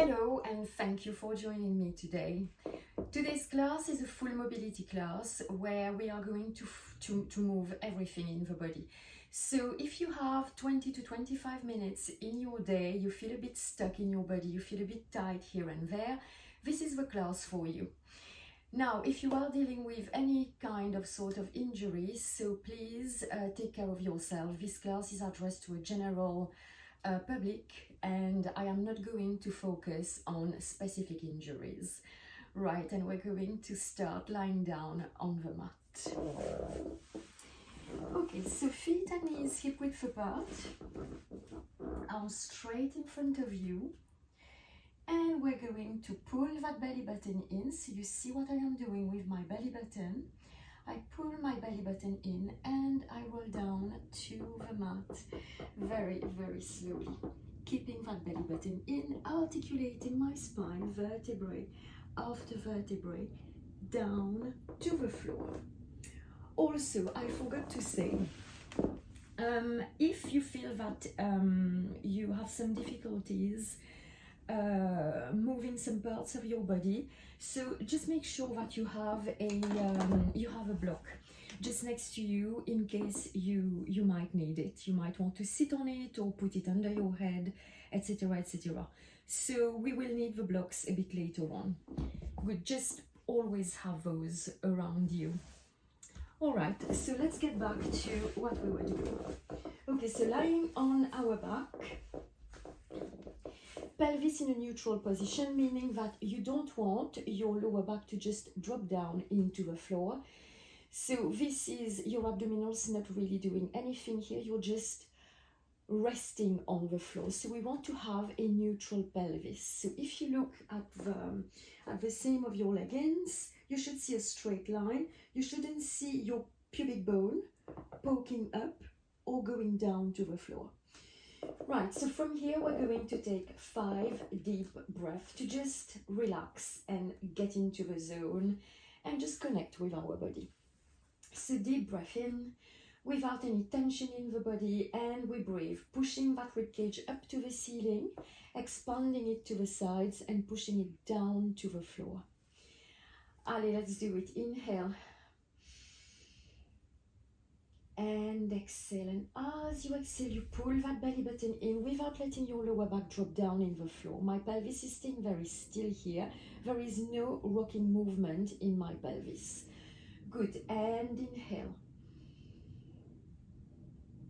Hello and thank you for joining me today. Today's class is a full mobility class where we are going to move everything in the body. So if you have 20 to 25 minutes in your day, you feel a bit stuck in your body, you feel a bit tight here and there, this is the class for you. Now, if you are dealing with any kind of sort of injuries, so please take care of yourself. This class is addressed to a general public, and I am not going to focus on specific injuries. Right, and we're going to start lying down on the mat. Okay, so feet and knees hip width apart, arms straight in front of you, and we're going to pull that belly button in. So you see what I am doing with my belly button. I pull my belly button in and I roll down to the mat very, very slowly, keeping that belly button in, articulating my spine, vertebrae after vertebrae, down to the floor. Also, I forgot to say, if you feel that you have some difficulties moving some parts of your body, so just make sure that you have a block just next to you in case you might need it. You might want to sit on it or put it under your head, etc., etc. So we will need the blocks a bit later on. We just always have those around you. All right, so let's get back to what we were doing. Okay, so lying on our back, pelvis in a neutral position, meaning that you don't want your lower back to just drop down into the floor. So this is your abdominals not really doing anything here, you're just resting on the floor. So we want to have a neutral pelvis. So if you look at the seam of your leggings, you should see a straight line. You shouldn't see your pubic bone poking up or going down to the floor. Right, so from here we're going to take 5 deep breaths to just relax and get into the zone and just connect with our body. So deep breath in without any tension in the body, and we breathe, pushing that ribcage up to the ceiling, expanding it to the sides and pushing it down to the floor. Allez, let's do it. Inhale. And exhale, and as you exhale, you pull that belly button in without letting your lower back drop down in the floor. My pelvis is staying very still here. There is no rocking movement in my pelvis. Good, and inhale.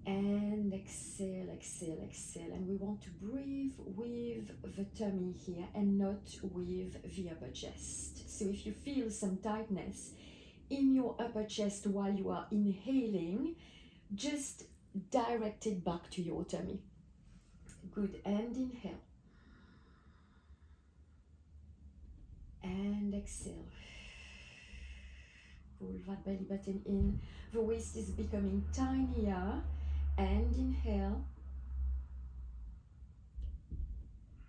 And exhale, exhale, exhale. And we want to breathe with the tummy here and not with the upper chest. So if you feel some tightness in your upper chest while you are inhaling, just direct it back to your tummy. Good, and inhale. And exhale. Pull that belly button in. The waist is becoming tinier. And inhale.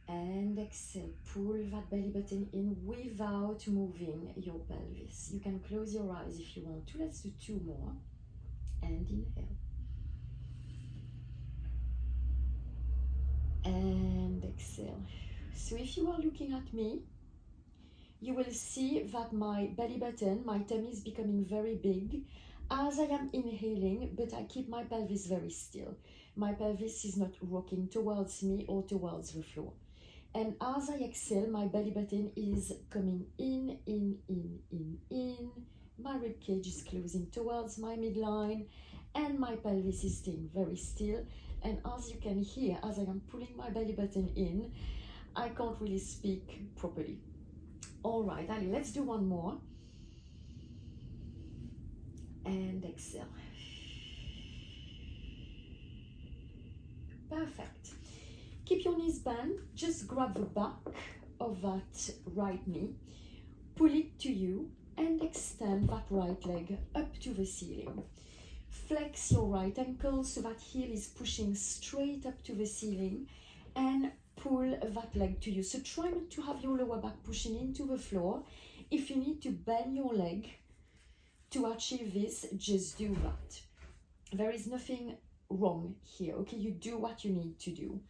And exhale, pull that belly button in without moving your pelvis. You can close your eyes if you want to. Let's do 2 more. And inhale. And exhale. So if you are looking at me, you will see that my belly button, my tummy is becoming very big as I am inhaling, but I keep my pelvis very still. My pelvis is not rocking towards me or towards the floor. And as I exhale, my belly button is coming in. My rib cage is closing towards my midline, and my pelvis is staying very still. And as you can hear, as I am pulling my belly button in, I can't really speak properly. All right, Ali, let's do 1 more. And exhale. Perfect. Keep your knees bent, just grab the back of that right knee, pull it to you, and extend that right leg up to the ceiling. Flex your right ankle so that heel is pushing straight up to the ceiling, and pull that leg to you. So try not to have your lower back pushing into the floor. If you need to bend your leg to achieve this, just do that. There is nothing wrong here, okay? You do what you need to do.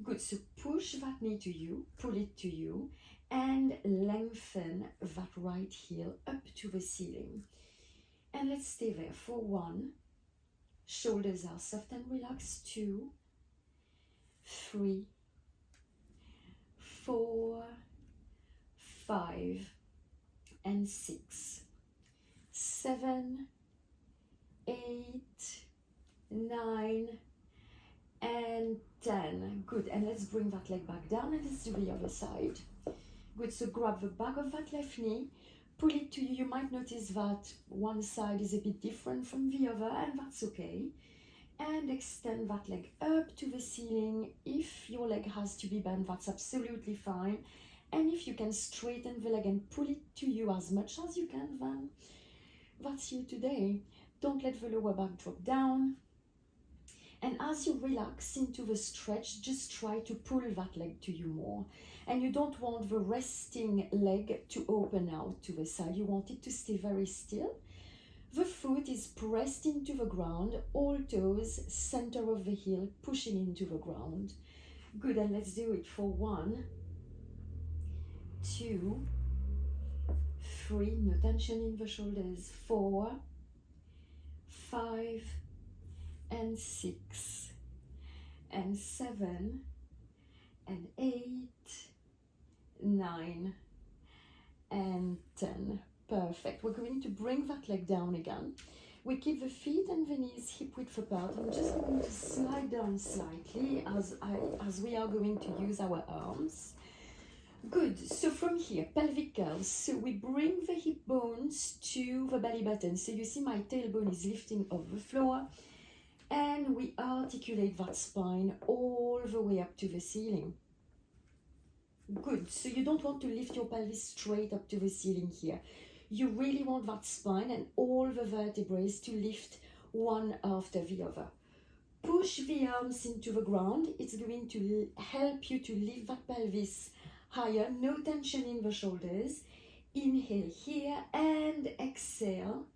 Good, so push that knee to you, pull it to you, and lengthen that right heel up to the ceiling. And let's stay there for 1. Shoulders are soft and relaxed. 2, 3, 4, 5, and 6, 7, 8, 9, and 10. Good, and let's bring that leg back down and let's do the other side. Good, so grab the back of that left knee, pull it to you. You might notice that one side is a bit different from the other, and that's okay. And extend that leg up to the ceiling. If your leg has to be bent, that's absolutely fine. And if you can straighten the leg and pull it to you as much as you can, then that's you today. Don't let the lower back drop down. And as you relax into the stretch, just try to pull that leg to you more. And you don't want the resting leg to open out to the side. You want it to stay very still. The foot is pressed into the ground, all toes, center of the heel, pushing into the ground. Good, and let's do it for 1, 2, 3, no tension in the shoulders, 4, 5, and 6, and 7, and 8, 9, and 10. Perfect. We're going to bring that leg down again. We keep the feet and the knees hip width apart. I'm just going to slide down slightly as we are going to use our arms. Good. So from here, pelvic curls. So we bring the hip bones to the belly button. So you see my tailbone is lifting off the floor. And we articulate that spine all the way up to the ceiling. Good. So you don't want to lift your pelvis straight up to the ceiling here. You really want that spine and all the vertebrae to lift one after the other. Push the arms into the ground. It's going to help you to lift that pelvis higher. No tension in the shoulders. Inhale here and exhale.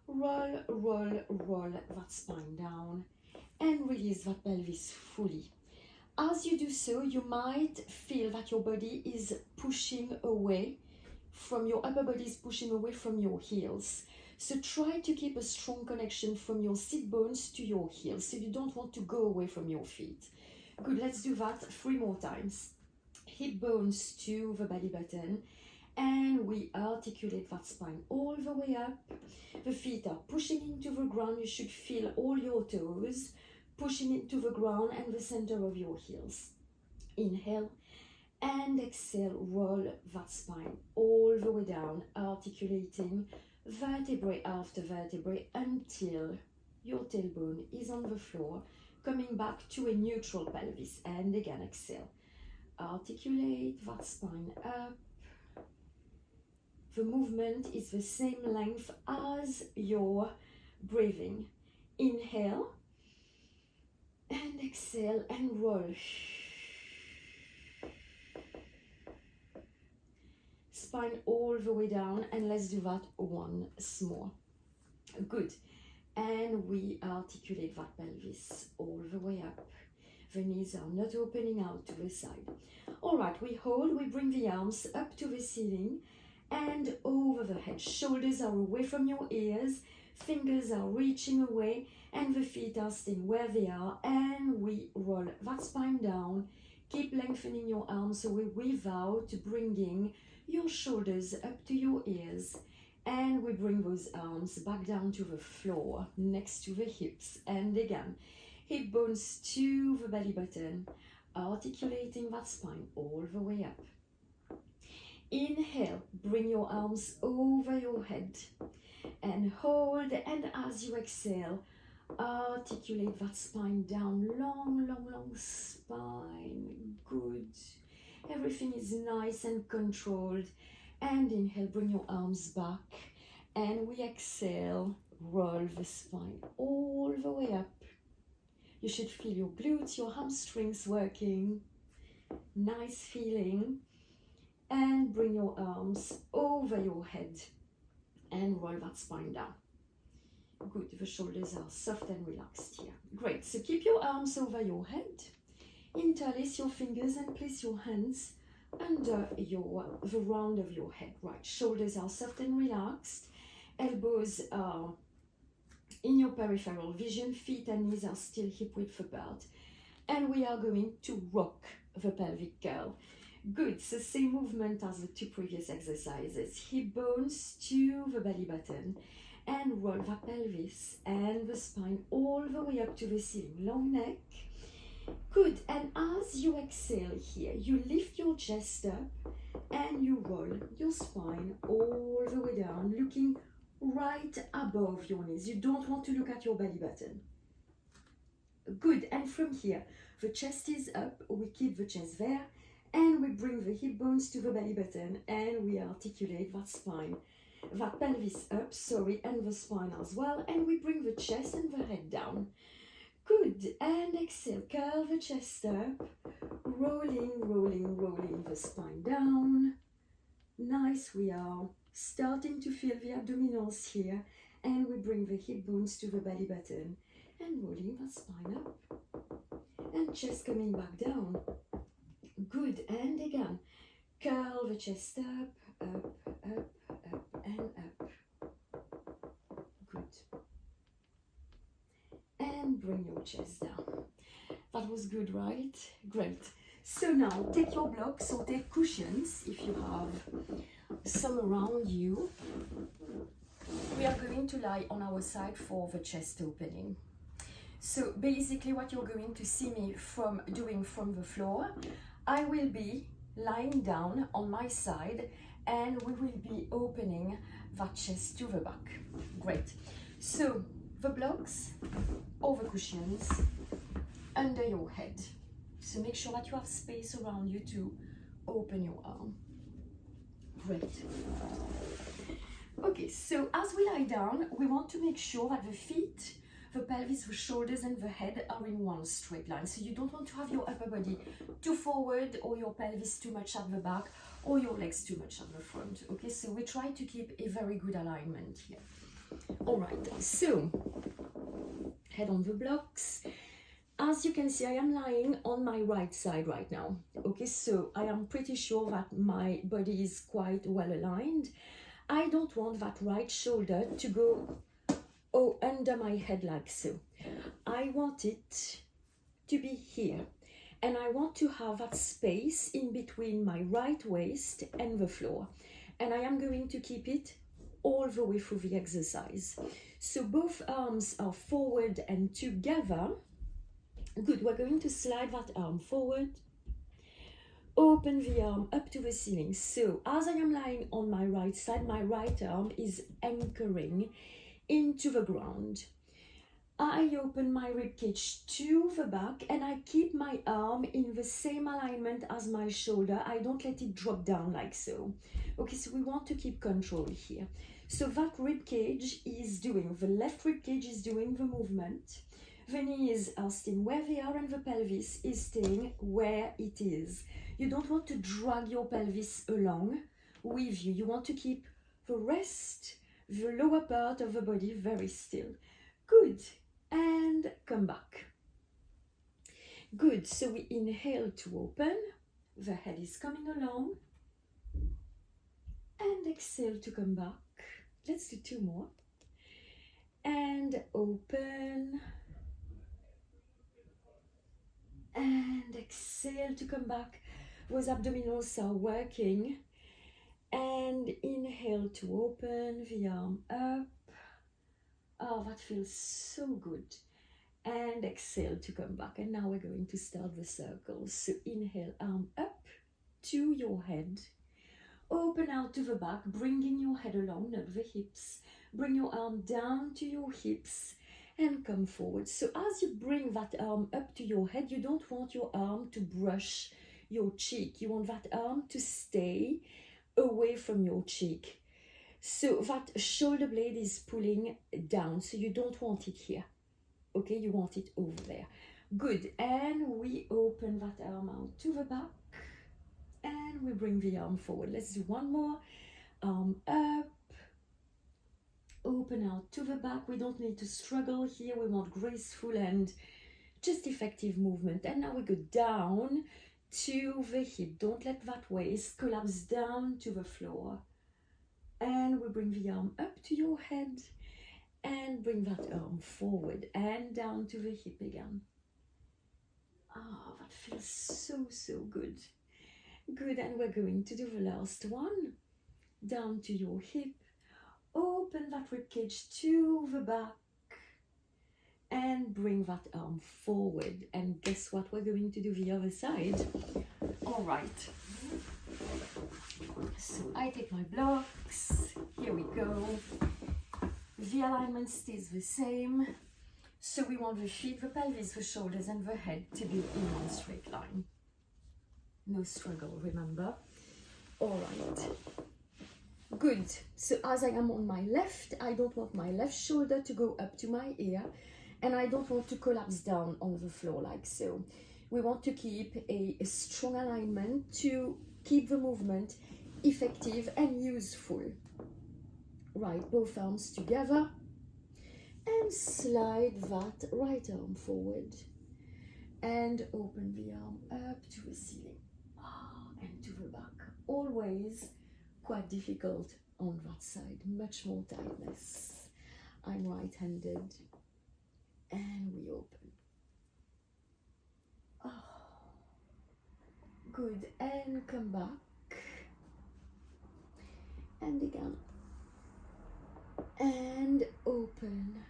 Roll, roll, roll that spine down and release that pelvis fully. As you do so, you might feel that your body is pushing away from your upper body, is pushing away from your heels. So try to keep a strong connection from your sit bones to your heels. So you don't want to go away from your feet. Good, let's do that 3 more times. Hip bones to the belly button. And we articulate that spine all the way up. The feet are pushing into the ground. You should feel all your toes pushing into the ground and the center of your heels. Inhale and exhale, roll that spine all the way down, articulating vertebrae after vertebrae until your tailbone is on the floor, coming back to a neutral pelvis. And again, exhale. Articulate that spine up. The movement is the same length as your breathing. Inhale and exhale and roll. Spine all the way down, and let's do that once more. Good. And we articulate that pelvis all the way up. The knees are not opening out to the side. All right, we hold, we bring the arms up to the ceiling and over the head. Shoulders are away from your ears, fingers are reaching away, and the feet are staying where they are. And we roll that spine down. Keep lengthening your arms away without bringing your shoulders up to your ears. And we bring those arms back down to the floor, next to the hips. And again, hip bones to the belly button, articulating that spine all the way up. Inhale, bring your arms over your head and hold, and as you exhale, articulate that spine down, long, long, long spine. Good. Everything is nice and controlled. And inhale, bring your arms back, and we exhale, roll the spine all the way up. You should feel your glutes, your hamstrings working. Nice feeling. And bring your arms over your head and roll that spine down. Good, the shoulders are soft and relaxed here. Great, so keep your arms over your head. Interlace your fingers and place your hands under the round of your head. Right, shoulders are soft and relaxed. Elbows are in your peripheral vision. Feet and knees are still hip width apart. And we are going to rock the pelvic curl. Good, so same movement as the two previous exercises. Hip bones to the belly button. And roll the pelvis and the spine all the way up to the ceiling. Long neck. Good, and as you exhale here, you lift your chest up and you roll your spine all the way down, looking right above your knees. You don't want to look at your belly button. Good, and from here, the chest is up, we keep the chest there, and we bring the hip bones to the belly button, and we articulate that spine, that pelvis up, and the spine as well, and we bring the chest and the head down. Good, and exhale, curl the chest up, rolling, rolling, rolling the spine down. Nice, we are starting to feel the abdominals here, and we bring the hip bones to the belly button, and rolling the spine up, and chest coming back down. Good, and again, curl the chest up, up, up, up, and up. Good. And bring your chest down. That was good, right? Great. So now take your blocks or take cushions if you have some around you. We are going to lie on our side for the chest opening. So basically what you're going to see me doing from the floor, I will be lying down on my side and we will be opening that chest to the back. Great. So the blocks or the cushions under your head. So make sure that you have space around you to open your arm. Great. Okay, so as we lie down, we want to make sure that the feet, the pelvis, the shoulders and the head are in one straight line. So you don't want to have your upper body too forward or your pelvis too much at the back or your legs too much at the front. Okay, so we try to keep a very good alignment here. All right, so head on the blocks. As you can see, I am lying on my right side right now. Okay, so I am pretty sure that my body is quite well aligned. I don't want that right shoulder to go under my head like so. I want it to be here. And I want to have that space in between my right waist and the floor. And I am going to keep it all the way through the exercise. So both arms are forward and together. Good, we're going to slide that arm forward, open the arm up to the ceiling. So as I am lying on my right side, my right arm is anchoring into the ground. I open my ribcage to the back and I keep my arm in the same alignment as my shoulder. I don't let it drop down like so. Okay, so we want to keep control here. So that ribcage is doing, the left ribcage is doing the movement. The knees are staying where they are and the pelvis is staying where it is. You don't want to drag your pelvis along with you. You want to keep the rest, the lower part of the body very still. Good. And come back. Good. So we inhale to open. The head is coming along. And exhale to come back. Let's do two more. And open. And exhale to come back. Those abdominals are working. And inhale to open the arm up. Oh, that feels so good. And exhale to come back. And now we're going to start the circles. So inhale, arm up to your head. Open out to the back, bringing your head along, not the hips. Bring your arm down to your hips. And come forward. So as you bring that arm up to your head, you don't want your arm to brush your cheek. You want that arm to stay away from your cheek. So that shoulder blade is pulling down. So you don't want it here. Okay, you want it over there. Good. And we open that arm out to the back. And we bring the arm forward. Let's do one more. Arm up. Open out to the back. We don't need to struggle here. We want graceful and Just effective movement. And now we go down to the hip. Don't let that waist collapse down to the floor. And we bring the arm up to your head and bring that arm forward and down to the hip again. Ah, that feels so good. Good, and we're going to do the last one. Down to your hip. Open that ribcage to the back and bring that arm forward. And guess what? We're going to do the other side. All right. So I take my blocks. Here we go. The alignment stays the same. So we want the feet, the pelvis, the shoulders and the head to be in one straight line. No struggle, remember? All right. Good. So as I am on my left, I don't want my left shoulder to go up to my ear, and I don't want to collapse down on the floor like so. We want to keep a strong alignment to keep the movement effective and useful. Right, both arms together and slide that right arm forward and open the arm up to the ceiling and to the back. Always quite difficult on that side, much more tightness. I'm right-handed and we open. Good, and come back and again and open.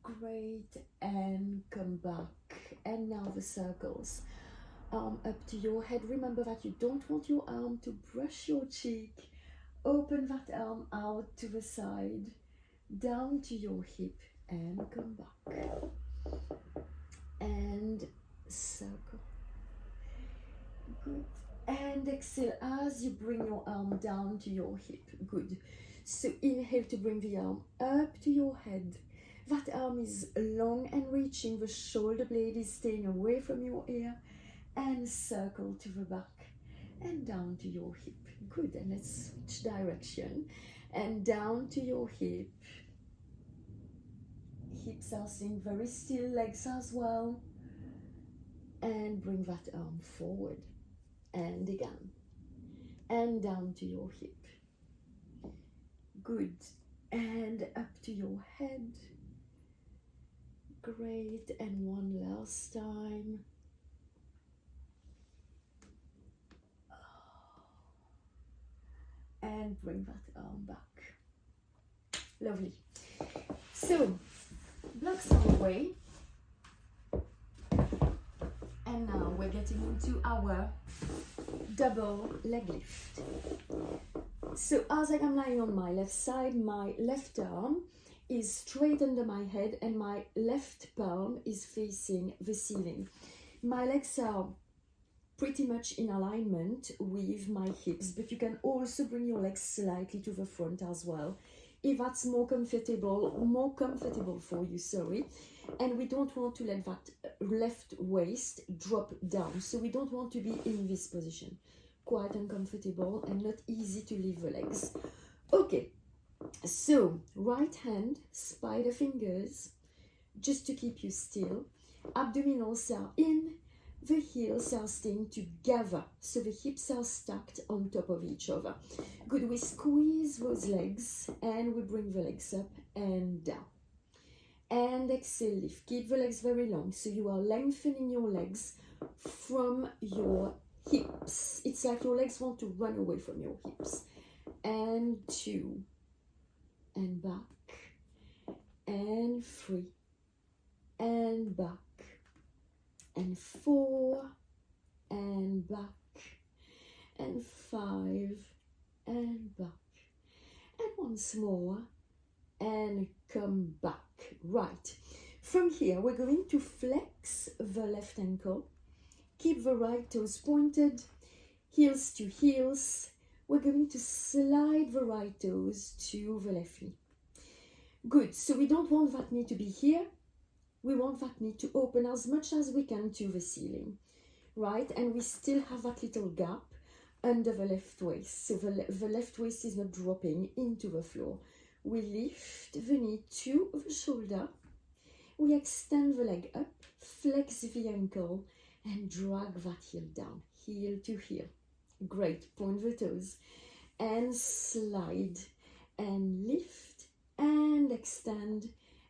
Great, and come back. And now the circles. Arm up to your head. Remember that you don't want your arm to brush your cheek. Open that arm out to the side, down to your hip, and come back. And circle. Good. And exhale as you bring your arm down to your hip. Good. So inhale to bring the arm up to your head. That arm is long and reaching. The shoulder blade is staying away from your ear. And circle to the back and down to your hip. Good, and let's switch direction. And down to your hip. Hips are staying very still, legs as well. And bring that arm forward. And again. And down to your hip. Good. And up to your head. Great, and one last time. And bring that arm back. Lovely. So, blocks are away. And now we're getting into our double leg lift. So as I am lying on my left side, my left arm is straight under my head and my left palm is facing the ceiling. My legs are pretty much in alignment with my hips, but you can also bring your legs slightly to the front as well, if that's more comfortable for you, sorry. And we don't want to let that left waist drop down, so we don't want to be in this position. Quite uncomfortable and not easy to leave the legs. Okay, so right hand, spider fingers, just to keep you still. Abdominals are in. The heels are staying together, so the hips are stacked on top of each other. Good, we squeeze those legs and we bring the legs up and down. And exhale, lift. Keep the legs very long, so you are lengthening your legs from your hips. It's like your legs want to run away from your hips. And 2, and back, and 3, and back. And 4, and back, and 5, and back, and once more, and come back. Right, from here we're going to flex the left ankle, keep the right toes pointed, heels to heels. We're going to slide the right toes to the left knee. Good, so we don't want that knee to be here. We want that knee to open as much as we can to the ceiling, right? And we still have that little gap under the left waist. So the left waist is not dropping into the floor. We lift the knee to the shoulder. We extend the leg up, flex the ankle, and drag that heel down, heel to heel. Great, point the toes, and slide, and lift, and extend,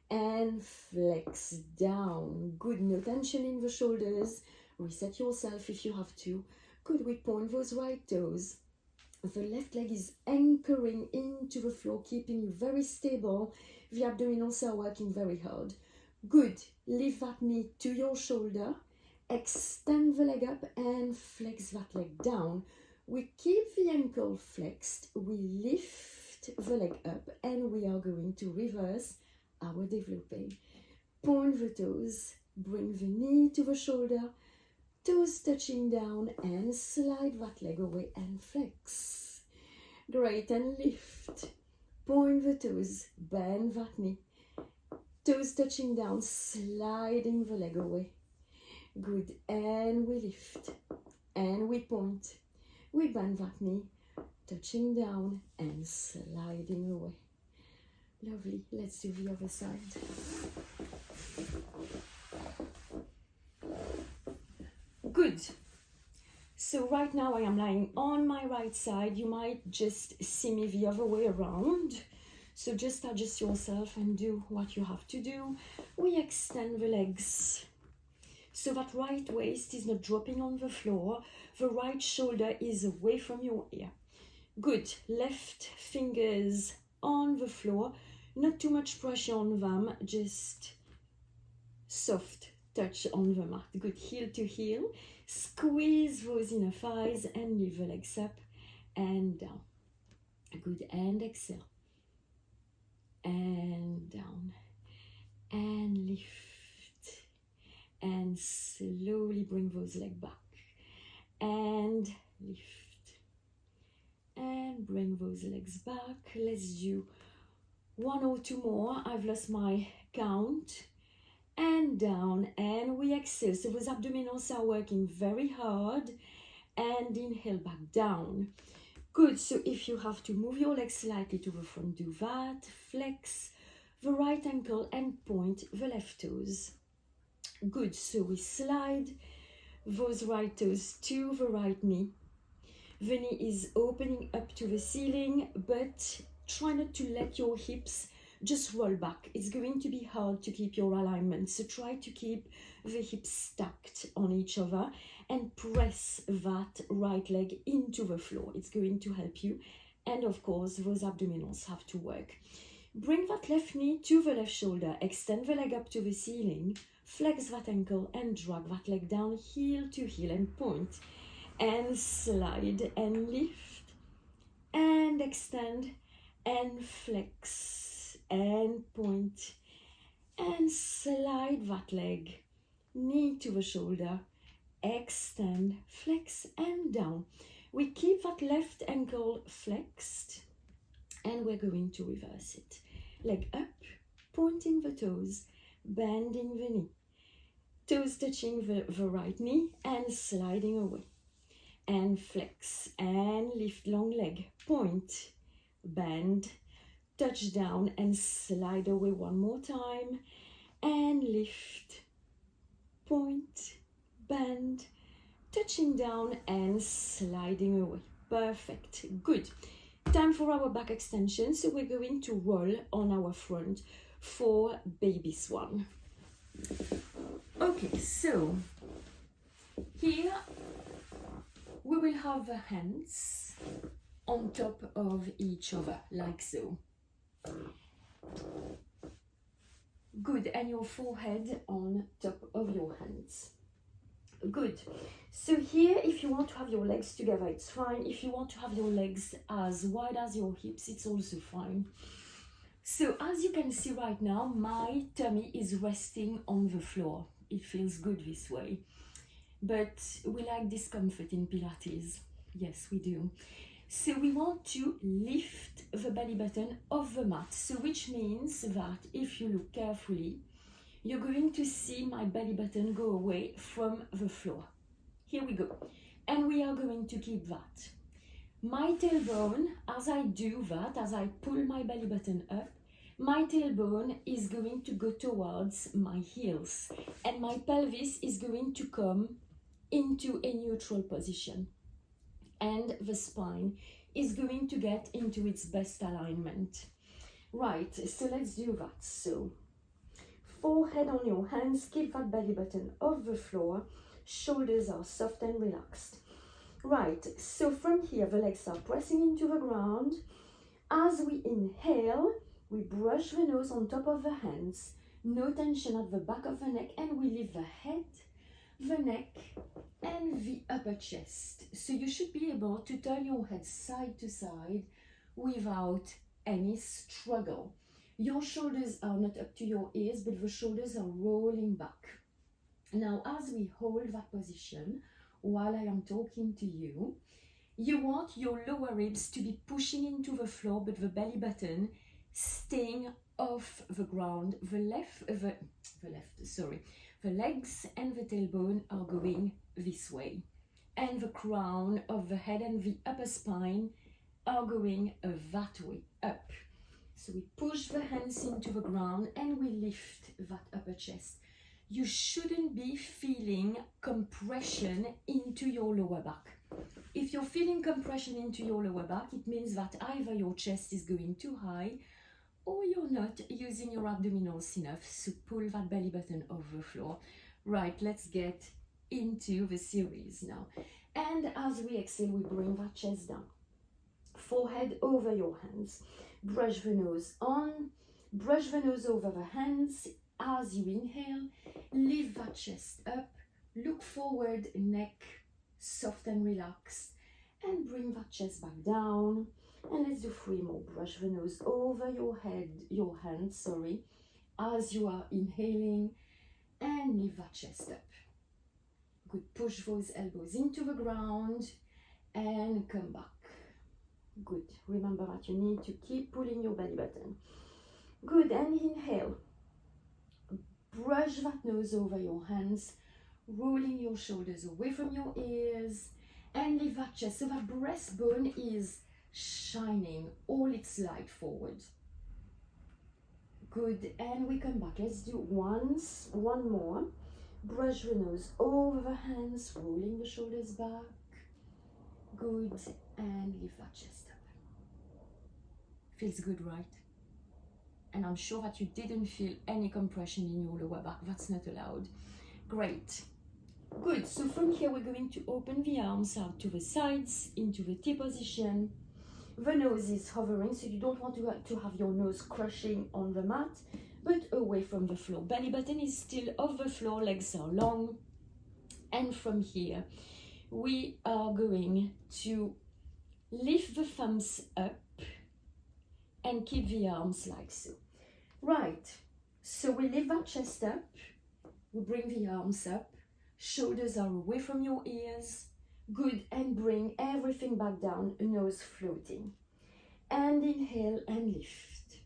and flex down. Good, no tension in the shoulders. Reset yourself if you have to. Good, we point those right toes. The left leg is anchoring into the floor, keeping you very stable. The abdominals are working very hard. Good, lift that knee to your shoulder. Extend the leg up and flex that leg down. We keep the ankle flexed. We lift the leg up and we are going to reverse our développé. Point the toes. Bring the knee to the shoulder. Toes touching down and slide that leg away and flex. Great, and lift. Point the toes, bend that knee. Toes touching down, sliding the leg away. Good, and we lift. And we point. We bend that knee, touching down and sliding away. Lovely, let's do the other side. Good. So right now I am lying on my right side. You might just see me the other way around. So just adjust yourself and do what you have to do. We extend the legs so that right waist is not dropping on the floor. The right shoulder is away from your ear. Good. Left fingers on the floor. Not too much pressure on them. Just soft touch on the mat. Good, heel to heel. Squeeze those inner thighs and lift the legs up and down. Good, and exhale. And down. And lift. And slowly bring those legs back. And lift. And bring those legs back. Let's do one or two more. I've lost my count. And down, and we exhale. So those abdominals are working very hard. And inhale back down. Good, so if you have to move your legs slightly to the front, do that. Flex the right ankle and point the left toes. Good, so we slide those right toes to the right knee. The knee is opening up to the ceiling, but try not to let your hips just roll back. It's going to be hard to keep your alignment, so try to keep the hips stacked on each other and press that right leg into the floor. It's going to help you, and of course those abdominals have to work. Bring that left knee to the left shoulder, extend the leg up to the ceiling, flex that ankle and drag that leg down, heel to heel, and point and slide and lift and extend and flex and point and slide that leg, knee to the shoulder, extend, flex and down. We keep that left ankle flexed and we're going to reverse it. Leg up, pointing the toes, bending the knee, toes touching the right knee and sliding away. And flex and lift long leg, point, bend, touch down and slide away one more time and lift, point, bend, touching down and sliding away. Perfect, good. Time for our back extension, so we're going to roll on our front for baby swan. Okay, so here we will have the hands on top of each other, like so. Good, and your forehead on top of your hands. Good. So here, if you want to have your legs together, it's fine. If you want to have your legs as wide as your hips, it's also fine. So as you can see right now, my tummy is resting on the floor. It feels good this way. But we like discomfort in Pilates. Yes, we do. So we want to lift the belly button off the mat. So which means that if you look carefully, you're going to see my belly button go away from the floor. Here we go. And we are going to keep that. My tailbone, as I do that, as I pull my belly button up, my tailbone is going to go towards my heels and my pelvis is going to come into a neutral position and the spine is going to get into its best alignment. Right, so let's do that. So forehead on your hands, keep that belly button off the floor, shoulders are soft and relaxed. Right, so from here the legs are pressing into the ground. As we inhale, we brush the nose on top of the hands, no tension at the back of the neck, and we leave the head, the neck, and the upper chest. So you should be able to turn your head side to side without any struggle. Your shoulders are not up to your ears, but the shoulders are rolling back. Now, as we hold that position, while I am talking to you, you want your lower ribs to be pushing into the floor, but the belly button staying off the ground. The legs and the tailbone are going this way, and the crown of the head and the upper spine are going that way, up. So we push the hands into the ground and we lift that upper chest. You shouldn't be feeling compression into your lower back. If you're feeling compression into your lower back, it means that either your chest is going too high or you're not using your abdominals enough, so pull that belly button off the floor. Right, let's get into the series now. And as we exhale, we bring that chest down. Forehead over your hands. Brush the nose on, brush the nose over the hands. As you inhale, lift that chest up, look forward, neck soft and relaxed, and bring that chest back down. And let's do 3 more. Brush the nose over your hands, as you are inhaling, and lift that chest up. Good, push those elbows into the ground and come back. Good, remember that you need to keep pulling your belly button. Good, and inhale. Brush that nose over your hands, rolling your shoulders away from your ears, and lift that chest so that breastbone is shining all its light forward. Good, and we come back. Let's do one more. Brush the nose over the hands, rolling the shoulders back. Good, and lift that chest up. Feels good, right? And I'm sure that you didn't feel any compression in your lower back. That's not allowed. Great. Good, so from here we're going to open the arms out to the sides, into the T position. The nose is hovering, so you don't want to have your nose crushing on the mat, but away from the floor. Belly button is still off the floor, legs are long. And from here, we are going to lift the thumbs up and keep the arms like so. Right, so we lift that chest up, we bring the arms up, shoulders are away from your ears. Good, and bring everything back down, nose floating. And inhale and lift.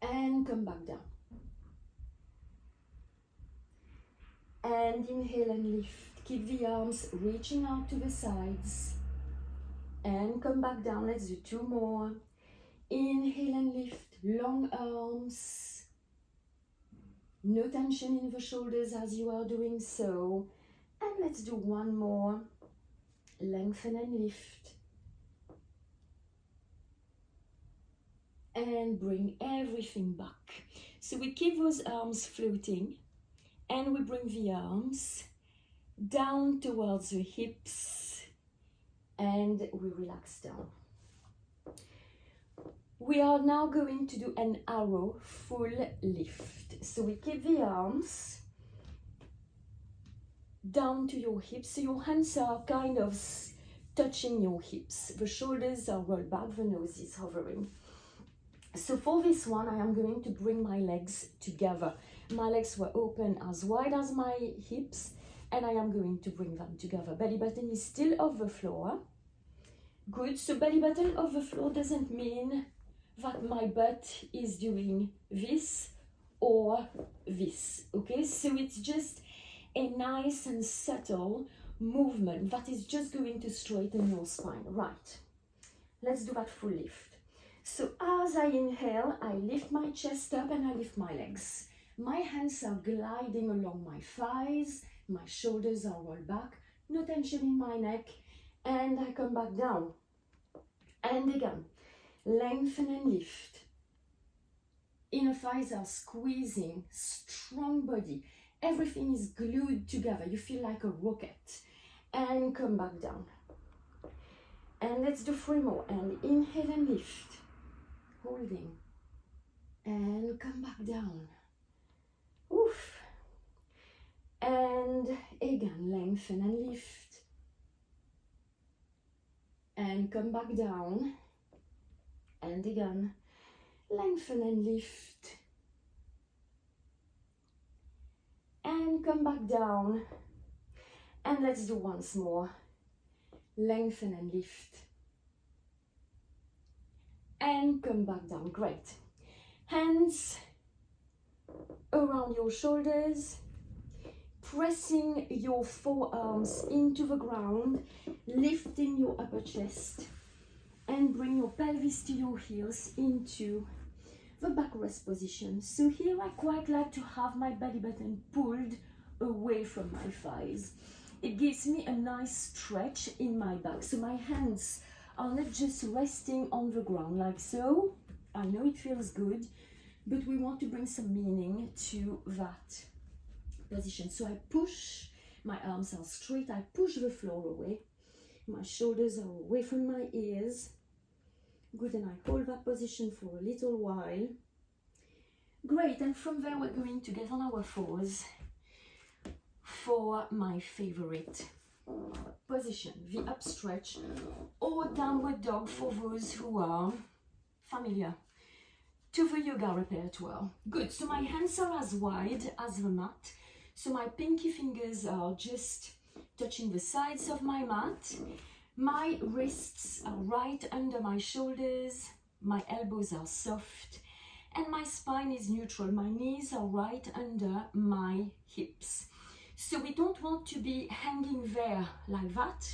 And come back down. And inhale and lift. Keep the arms reaching out to the sides. And come back down. Let's do 2 more. Inhale and lift. Long arms. No tension in the shoulders as you are doing so. And let's do 1 more. Lengthen and lift. And bring everything back. So we keep those arms floating. And we bring the arms down towards the hips. And we relax down. We are now going to do an arrow full lift. So we keep the arms down to your hips, so your hands are kind of touching your hips. The shoulders are rolled back, the nose is hovering. So for this one, I am going to bring my legs together. My legs were open as wide as my hips, and I am going to bring them together. Belly button is still off the floor. Good, so belly button off the floor doesn't mean that my butt is doing this or this, okay? So it's just a nice and subtle movement that is just going to straighten your spine. Right, let's do that full lift. So as I inhale, I lift my chest up and I lift my legs. My hands are gliding along my thighs, my shoulders are rolled back, no tension in my neck, and I come back down. And again, lengthen and lift. Inner thighs are squeezing, strong body. Everything is glued together. You feel like a rocket. And come back down. And let's do 3 more. And inhale and lift. Holding. And come back down. Oof. And again, lengthen and lift. And come back down. And again, lengthen and lift. And come back down. And let's do once more. Lengthen and lift. And come back down. Great. Hands around your shoulders. Pressing your forearms into the ground. Lifting your upper chest. And bring your pelvis to your heels into the back rest position. So here I quite like to have my belly button pulled away from my thighs. It gives me a nice stretch in my back. So my hands are not just resting on the ground like so. I know it feels good, but we want to bring some meaning to that position. So I push, my arms are straight, I push the floor away. My shoulders are away from my ears. Good, and I hold that position for a little while. Great, and from there we're going to get on our fours for my favorite position, the upstretch or downward dog for those who are familiar to the yoga repertoire. Good, so my hands are as wide as the mat, so my pinky fingers are just touching the sides of my mat. My wrists are right under my shoulders, my elbows are soft, and my spine is neutral. My knees are right under my hips. So we don't want to be hanging there like that.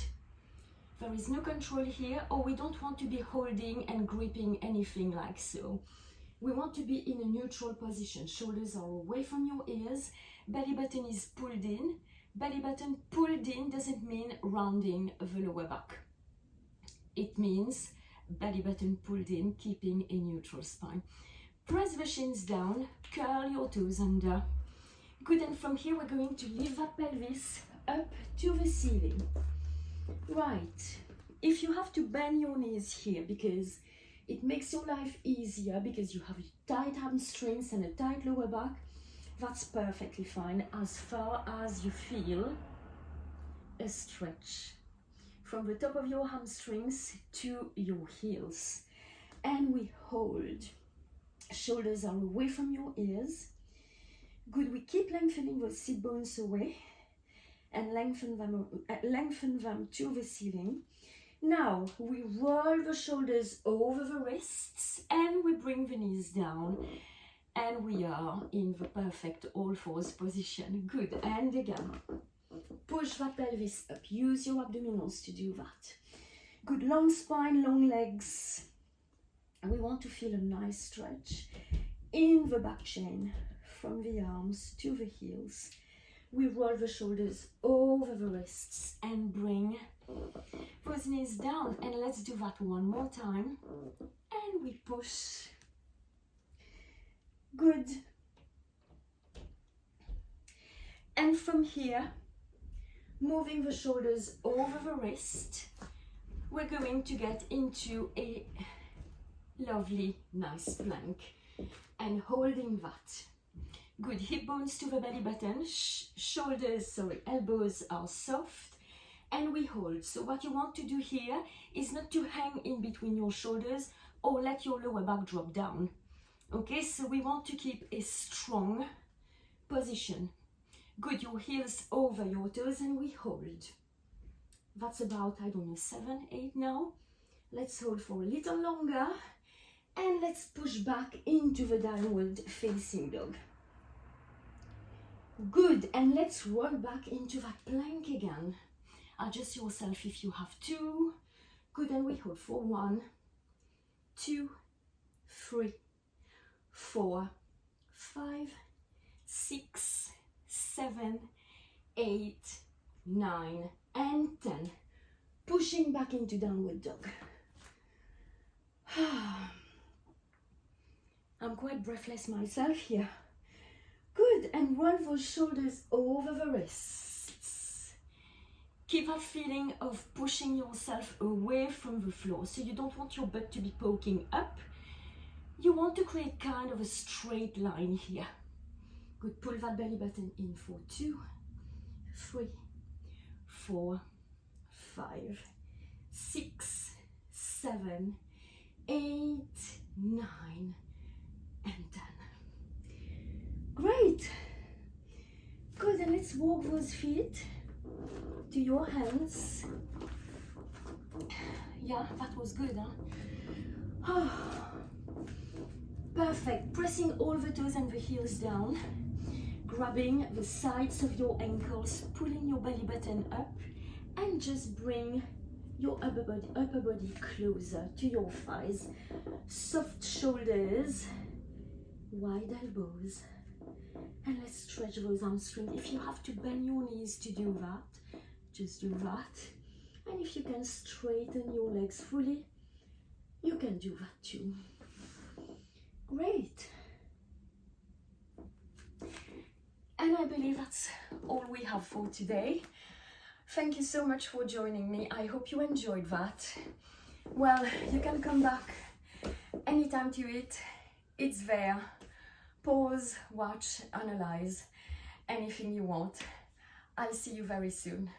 There is no control here, or we don't want to be holding and gripping anything like so. We want to be in a neutral position. Shoulders are away from your ears, belly button is pulled in. Belly button pulled in doesn't mean rounding the lower back. It means belly button pulled in, keeping a neutral spine. Press the shins down, curl your toes under. Good, and from here we're going to lift that pelvis up to the ceiling. Right, if you have to bend your knees here because it makes your life easier because you have tight hamstrings and a tight lower back, that's perfectly fine as far as you feel a stretch from the top of your hamstrings to your heels. And we hold. Shoulders are away from your ears. Good, we keep lengthening the sit bones away and lengthen them to the ceiling. Now we roll the shoulders over the wrists and we bring the knees down. And we are in the perfect all fours position. Good, and again, push that pelvis up. Use your abdominals to do that. Good, long spine, long legs. And we want to feel a nice stretch in the back chain from the arms to the heels. We roll the shoulders over the wrists and bring those knees down. And let's do that one more time. And we push. Good. And from here, moving the shoulders over the wrist, we're going to get into a lovely, nice plank and holding that. Good, hip bones to the belly button, elbows are soft and we hold. So what you want to do here is not to hang in between your shoulders or let your lower back drop down. Okay, so we want to keep a strong position. Good, your heels over your toes and we hold. That's about, 7, 8 now. Let's hold for a little longer and let's push back into the downward facing dog. Good, and let's roll back into that plank again. Adjust yourself if you have to. Good, and we hold for 1, 2, 3, 4, 5, 6, 7, 8, 9, and 10. Pushing back into downward dog. I'm quite breathless myself here. Good, and roll those shoulders over the wrists. Keep that feeling of pushing yourself away from the floor. So you don't want your butt to be poking up. You want to create kind of a straight line here. Good, pull that belly button in for 2, 3, 4, 5, 6, 7, 8, 9, and 10. Great. Good, and let's walk those feet to your hands. Yeah, that was good, huh? Perfect. Pressing all the toes and the heels down. Grabbing the sides of your ankles, pulling your belly button up, and just bring your upper body closer to your thighs. Soft shoulders, wide elbows, and let's stretch those hamstrings. If you have to bend your knees to do that, just do that. And if you can straighten your legs fully, you can do that too. Great. And I believe that's all we have for today. Thank you so much for joining me. I hope you enjoyed that. Well, you can come back anytime to it. It's there. Pause, watch, analyze, anything you want. I'll see you very soon.